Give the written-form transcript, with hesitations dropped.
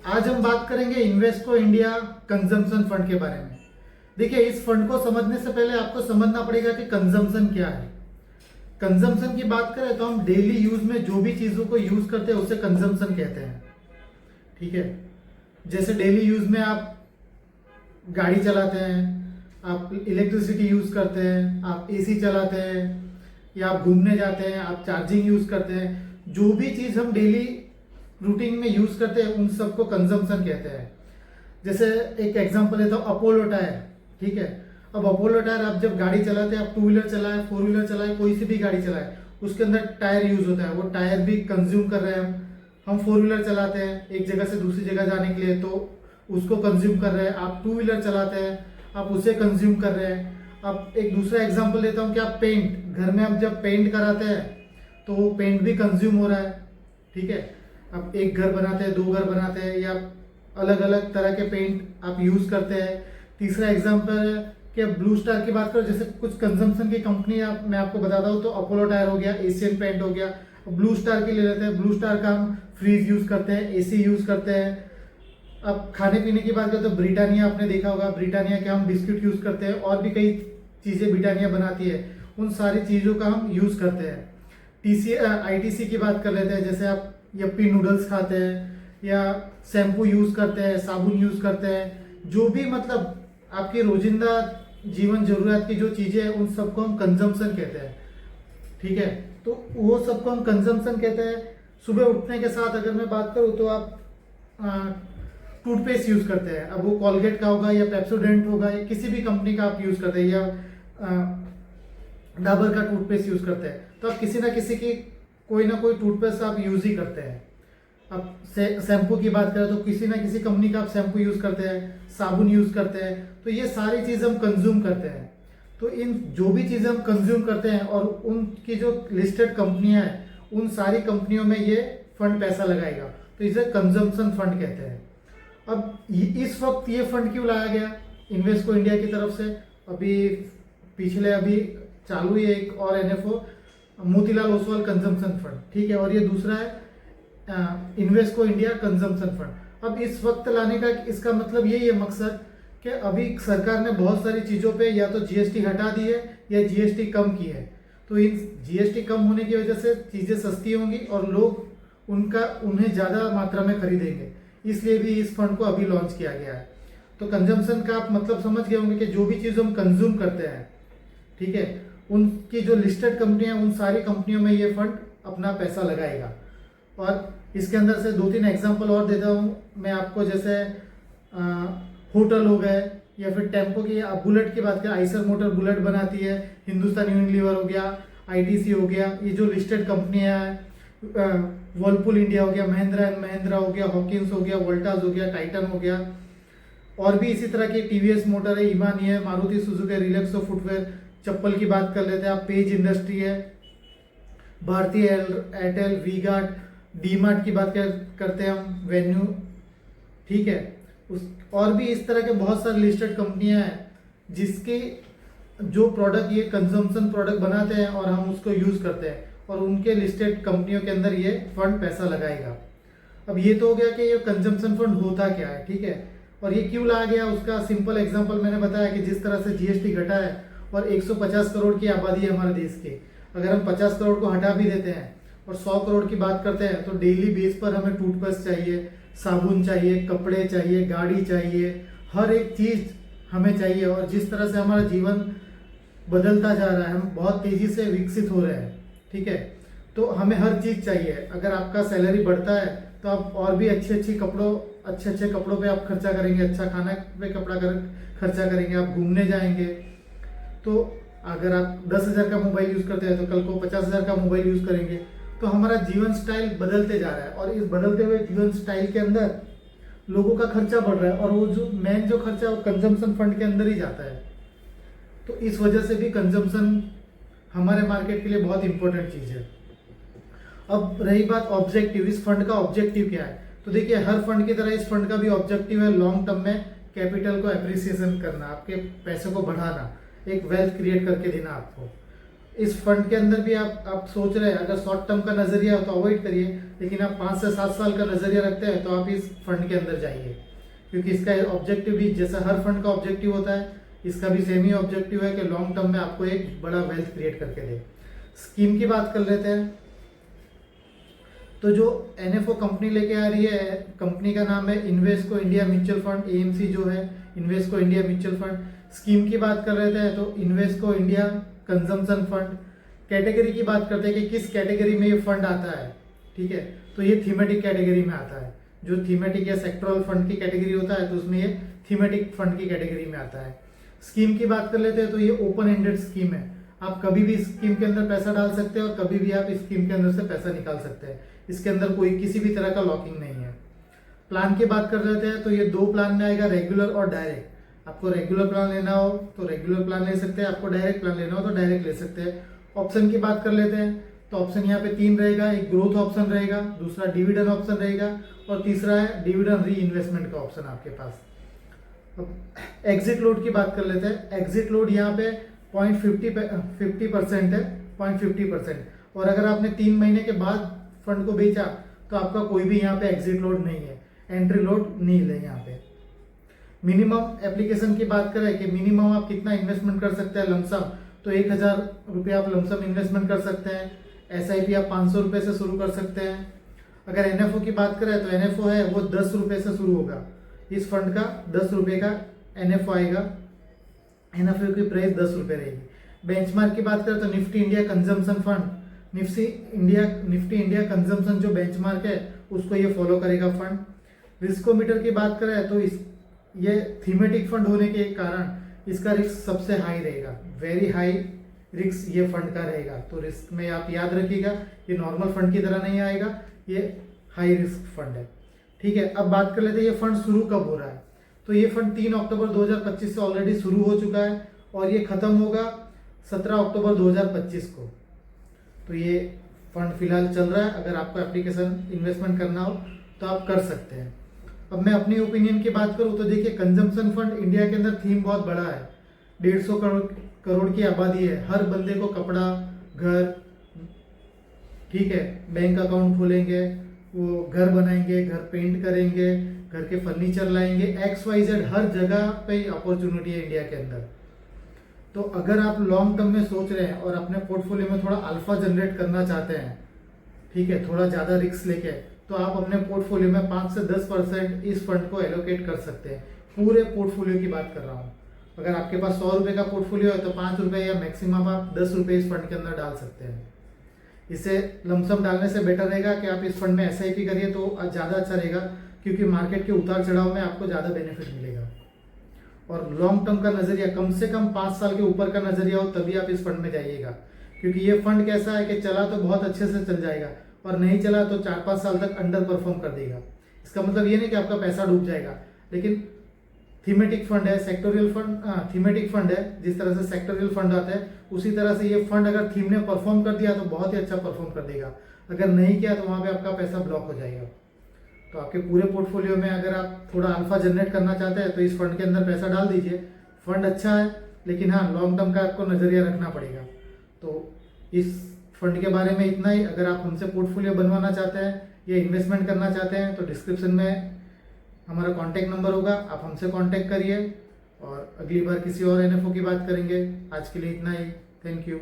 आज हम बात करेंगे इन्वेस्टको इंडिया कंजम्पशन फंड के बारे में। देखिए, इस फंड को समझने से पहले आपको समझना पड़ेगा कि कंजम्पशन क्या है। कंजम्पशन की बात करें तो हम डेली यूज में जो भी चीजों को यूज करते हैं उसे कंजम्पशन कहते हैं। ठीक है, जैसे डेली यूज में आप गाड़ी चलाते हैं, आप इलेक्ट्रिसिटी यूज करते हैं, आप एसी चलाते हैं, या आप घूमने जाते हैं, आप चार्जिंग यूज करते हैं। जो भी चीज हम डेली रूटीन में यूज करते हैं उन सबको कंजम्पशन कहते हैं। जैसे एक एग्जांपल लेता हूँ, अपोलो टायर। ठीक है, अब अपोलो टायर आप जब गाड़ी चलाते हैं, आप टू व्हीलर चलाए, फोर व्हीलर चलाए, कोई सी भी गाड़ी चलाए, उसके अंदर टायर यूज होता है। वो टायर भी कंज्यूम कर रहे हैं हम फोर व्हीलर चलाते हैं एक जगह से दूसरी जगह जाने के लिए, तो उसको कंज्यूम कर रहे हैं। आप टू व्हीलर चलाते हैं, आप उसे कंज्यूम कर रहे हैं। अब एक दूसरा एग्जांपल लेता हूँ कि आप पेंट, घर में आप जब पेंट कराते हैं तो वो पेंट भी कंज्यूम हो रहा है। ठीक है, आप एक घर बनाते हैं, दो घर बनाते हैं, या अलग अलग तरह के पेंट आप यूज करते हैं। तीसरा एग्जांपल कि ब्लू स्टार की बात करो, जैसे कुछ कंजम्पशन की कंपनी मैं आपको बताता हूँ, तो अपोलो टायर हो गया, एशियन पेंट हो गया। ब्लू स्टार के ले लेते हैं, ब्लू स्टार का हम फ्रीज यूज करते हैं, एसी यूज करते हैं। अब खाने पीने की बात करें तो ब्रिटानिया, आपने देखा होगा, ब्रिटानिया के हम बिस्किट यूज करते हैं, और भी कई चीजें ब्रिटानिया बनाती है, उन सारी चीजों का हम यूज करते हैं। आईटीसी की बात कर लेते हैं, जैसे आप यप्पी नूडल्स खाते हैं, या शैम्पू यूज करते हैं, साबुन यूज करते हैं। जो भी मतलब आपकी रोजिंदा जीवन जरूरत की जो चीजें हैं उन सबको हम कंजम्पशन कहते हैं। ठीक है, तो वो सबको हम कंजम्पशन कहते हैं। सुबह उठने के साथ अगर मैं बात करूँ तो आप टूथपेस्ट यूज करते हैं, अब वो कॉलगेट का होगा या पेप्सोडेंट होगा या किसी भी कंपनी का आप यूज करते हैं, या डाबर का टूथपेस्ट यूज करते हैं, तो आप किसी ना किसी की कोई ना कोई टूथपेस्ट आप यूज ही करते हैं। अब शैम्पू की बात करें तो किसी ना किसी कंपनी का आप शैम्पू यूज करते हैं, साबुन यूज करते हैं, तो ये सारी चीजें हम कंज्यूम करते हैं। तो इन जो भी चीजें हम कंज्यूम करते हैं और उनकी जो लिस्टेड कंपनियां हैं उन सारी कंपनियों में ये फंड पैसा लगाएगा, तो इसे कंजम्पशन फंड कहते हैं। अब इस वक्त ये फंड क्यों लाया गया इन्वेस्टको इंडिया की तरफ से? अभी चालू है एक और NFO, Motilal Oswal consumption fund. ठीक है, और ये दूसरा है इन्वेस्टको इंडिया कंजम्पशन फंड। अब इस वक्त लाने का इसका मतलब यही है मकसद कि अभी सरकार ने बहुत सारी चीजों पे या तो जीएसटी हटा दी है या जीएसटी कम की है, तो इन जीएसटी कम होने की वजह से चीजें सस्ती होंगी और लोग उन्हें ज्यादा मात्रा में खरीदेंगे, इसलिए भी इस फंड को अभी लॉन्च किया गया है। तो कंजम्पशन का आप मतलब समझ गए होंगे कि जो भी चीज हम कंज्यूम करते हैं, ठीक है, उनकी जो लिस्टेड कंपनियां उन सारी कंपनियों में ये फंड अपना पैसा लगाएगा। और इसके अंदर से दो तीन एग्जांपल और देता हूँ मैं आपको, जैसे होटल हो गए, या फिर टेम्पो की, आप बुलेट की बात करें, आइसर मोटर बुलेट बनाती है, हिंदुस्तान यूनिलीवर हो गया, आईटीसी हो गया, ये जो लिस्टेड कंपनियां हैं, वर्लपूल इंडिया हो गया, महिंद्रा एंड महिंद्रा हो गया, हॉकिंस हो गया, वोल्टास हो गया, टाइटन हो गया, और भी इसी तरह की टीवीएस मोटर है, इमानी है, मारुति सुजुकी, रिलैक्सो फुटवेयर। चप्पल की बात कर लेते हैं आप, पेज इंडस्ट्री है, भारतीय एयरटेल, वी-गार्ड, डी-मार्ट की बात करते हैं हम, वेन्यू। ठीक है, और भी इस तरह के बहुत सारे लिस्टेड कंपनियां हैं जिसके जो प्रोडक्ट ये कंजम्पशन प्रोडक्ट बनाते हैं और हम उसको यूज करते हैं, और उनके लिस्टेड कंपनियों के अंदर ये फंड पैसा लगाएगा। अब ये तो हो गया कि ये कंजम्पशन फंड होता क्या है। ठीक है, और ये क्यों लाया गया उसका सिंपल एग्जांपल मैंने बताया कि जिस तरह से जीएसटी घटा है और 150 करोड़ की आबादी है हमारे देश की, अगर हम 50 करोड़ को हटा भी देते हैं और 100 करोड़ की बात करते हैं, तो डेली बेस पर हमें टूथपेस्ट चाहिए, साबुन चाहिए, कपड़े चाहिए, गाड़ी चाहिए, हर एक चीज हमें चाहिए। और जिस तरह से हमारा जीवन बदलता जा रहा है, हम बहुत तेजी से विकसित हो रहे हैं। ठीक है, तो हमें हर चीज चाहिए। अगर आपका सैलरी बढ़ता है तो आप और भी अच्छे अच्छे कपड़ों पे आप खर्चा करेंगे, अच्छा खाना पे खर्चा करेंगे, आप घूमने जाएंगे। तो अगर आप 10,000 का मोबाइल यूज करते हैं तो कल को 50,000 का मोबाइल यूज करेंगे। तो हमारा जीवन स्टाइल बदलते जा रहा है, और इस बदलते हुए जीवन स्टाइल के अंदर लोगों का खर्चा बढ़ रहा है, और वो जो मेन जो खर्चा है वो कंजम्पशन फंड के अंदर ही जाता है। तो इस वजह से भी कंजम्पशन हमारे मार्केट के लिए बहुत इंपॉर्टेंट चीज है। अब रही बात ऑब्जेक्टिव, इस फंड का ऑब्जेक्टिव क्या है, तो देखिए हर फंड की तरह इस फंड का भी ऑब्जेक्टिव है लॉन्ग टर्म में कैपिटल को एप्रिसिएशन करना, आपके पैसे को बढ़ाना, एक वेल्थ क्रिएट करके देना आपको। इस फंड के अंदर भी आप सोच रहे हैं, अगर शॉर्ट टर्म का नजरिया हो तो अवॉइड करिए, लेकिन आप 5 से 7 साल का नजरिया रखते हैं तो आप इस फंड के अंदर जाइए, क्योंकि इसका ऑब्जेक्टिव भी जैसा हर फंड का ऑब्जेक्टिव होता है, इसका भी सेम ही ऑब्जेक्टिव है कि लॉन्ग टर्म में आपको एक बड़ा वेल्थ क्रिएट करके दे। स्कीम की बात कर लेते हैं। तो जो एनएफओ कंपनी लेके आ रही है, कंपनी का नाम है Invesco India mutual fund, AMC जो है Invesco India mutual fund. Scheme की बात कर रहे थे तो Invesco India consumption fund. Category की बात करते हैं कि किस कैटेगरी में ये फंड आता है, ठीक है, तो ये थीमेटिक कैटेगरी में आता है। जो थीमेटिक या सेक्टरल फंड की कैटेगरी होता है तो उसमें ये थीमेटिक फंड की कैटेगरी में आता है। स्कीम की बात कर लेते हैं तो ये ओपन एंडेड स्कीम है, आप कभी भी स्कीम के अंदर पैसा डाल सकते हैं और कभी भी आप इस स्कीम के अंदर से पैसा निकाल सकते हैं, इसके अंदर कोई किसी भी तरह का लॉकिंग नहीं है। प्लान की बात कर लेते हैं तो ये 2 प्लान में आएगा, रेगुलर और डायरेक्ट। आपको रेगुलर प्लान लेना हो तो रेगुलर प्लान ले सकते हैं, आपको डायरेक्ट प्लान लेना हो तो डायरेक्ट ले सकते हैं। ऑप्शन की बात कर लेते हैं तो ऑप्शन यहाँ पे 3 रहेगा, एक ग्रोथ ऑप्शन रहेगा, दूसरा डिविडेंड ऑप्शन रहेगा और तीसरा है डिविडेंड री इन्वेस्टमेंट का ऑप्शन आपके पास। एग्जिट लोड की बात कर लेते हैं। एग्जिट लोड यहाँ पे 50% है, 50%। और अगर आपने 3 महीने के बाद फंड को बेचा तो आपका कोई भी यहाँ पे एग्जिट लोड नहीं है, एंट्री लोड नहीं है यहाँ पे। मिनिमम एप्लीकेशन की बात करें कि मिनिमम आप कितना इन्वेस्टमेंट कर सकते हैं लमसम, तो 1000 रुपये आप लमसम इन्वेस्टमेंट कर सकते हैं। SIP आप 500 रुपये से शुरू कर सकते हैं। अगर NFO की बात करें तो NFO है वो 10 रुपये से शुरू होगा, इस फंड का 10 रुपये का NFO आएगा, NFO की प्राइस 10 रुपये रहेगी। बेंचमार्क की बात करें तो Nifty India consumption fund, Nifty India consumption जो बेंचमार्क है उसको ये फॉलो करेगा फंड। रिस्कोमीटर की बात करें तो ये थीमेटिक फंड होने के कारण इसका रिस्क सबसे हाई रहेगा, वेरी हाई रिस्क ये फंड का रहेगा। तो रिस्क में आप याद रखिएगा ये नॉर्मल फंड की तरह नहीं आएगा, ये हाई रिस्क फंड है, ठीक है। अब बात कर लेते हैं ये फंड शुरू कब हो रहा है। तो ये फंड 3 अक्टूबर 2025 से ऑलरेडी शुरू हो चुका है और ये खत्म होगा 17 अक्टूबर 2025 को। तो ये फंड फिलहाल चल रहा है, अगर आपको एप्लीकेशन इन्वेस्टमेंट करना हो तो आप कर सकते हैं। अब मैं अपनी ओपिनियन की बात करूं तो देखिए कंजम्पशन फंड इंडिया के अंदर थीम बहुत बड़ा है, 150 करोड़ की आबादी है, हर बंदे को कपड़ा, घर, ठीक है, बैंक अकाउंट खोलेंगे, वो घर बनाएंगे, घर पेंट करेंगे, घर के फर्नीचर लाएंगे, XYZ हर जगह पे अपॉर्चुनिटी है इंडिया के अंदर। तो अगर आप लॉन्ग टर्म में सोच रहे हैं और अपने पोर्टफोलियो में थोड़ा अल्फा जनरेट करना चाहते हैं, ठीक है, थोड़ा ज़्यादा रिस्क लेके, तो आप अपने पोर्टफोलियो में 5 से 10% इस फंड को एलोकेट कर सकते हैं। पूरे पोर्टफोलियो की बात कर रहा हूँ। अगर आपके पास 100 रुपये का पोर्टफोलियो है तो 5 रुपये या मैक्सिमम आप 10 रुपये इस फंड के अंदर डाल सकते हैं। इसे लमसम डालने से बेटर रहेगा कि आप इस फंड में SIP करिए तो ज़्यादा अच्छा रहेगा, क्योंकि मार्केट के उतार चढ़ाव में आपको ज़्यादा बेनिफिट मिलेगा। और लॉन्ग टर्म का नजरिया, कम से कम 5 साल के ऊपर का नजरिया हो तभी आप इस फंड में जाइएगा, क्योंकि ये फंड कैसा है कि चला तो बहुत अच्छे से चल जाएगा और नहीं चला तो 4-5 साल तक अंडर परफॉर्म कर देगा। इसका मतलब ये नहीं कि आपका पैसा डूब जाएगा, लेकिन थीमेटिक फंड है, सेक्टोरियल फंड, थीमेटिक फंड है, जिस तरह से सेक्टोरियल फंड आता है उसी तरह से ये फंड अगर थीम ने परफॉर्म कर दिया तो बहुत ही अच्छा परफॉर्म कर देगा, अगर नहीं किया तो वहाँ पे आपका पैसा ब्लॉक हो जाएगा। तो आपके पूरे पोर्टफोलियो में अगर आप थोड़ा अल्फा जनरेट करना चाहते हैं तो इस फंड के अंदर पैसा डाल दीजिए। फंड अच्छा है, लेकिन हाँ लॉन्ग टर्म का आपको नजरिया रखना पड़ेगा। तो इस फंड के बारे में इतना ही। अगर आप हमसे पोर्टफोलियो बनवाना चाहते हैं या इन्वेस्टमेंट करना चाहते हैं तो डिस्क्रिप्शन में हमारा कॉन्टैक्ट नंबर होगा, आप हमसे कॉन्टैक्ट करिए और अगली बार किसी और NFO की बात करेंगे। आज के लिए इतना ही, थैंक यू।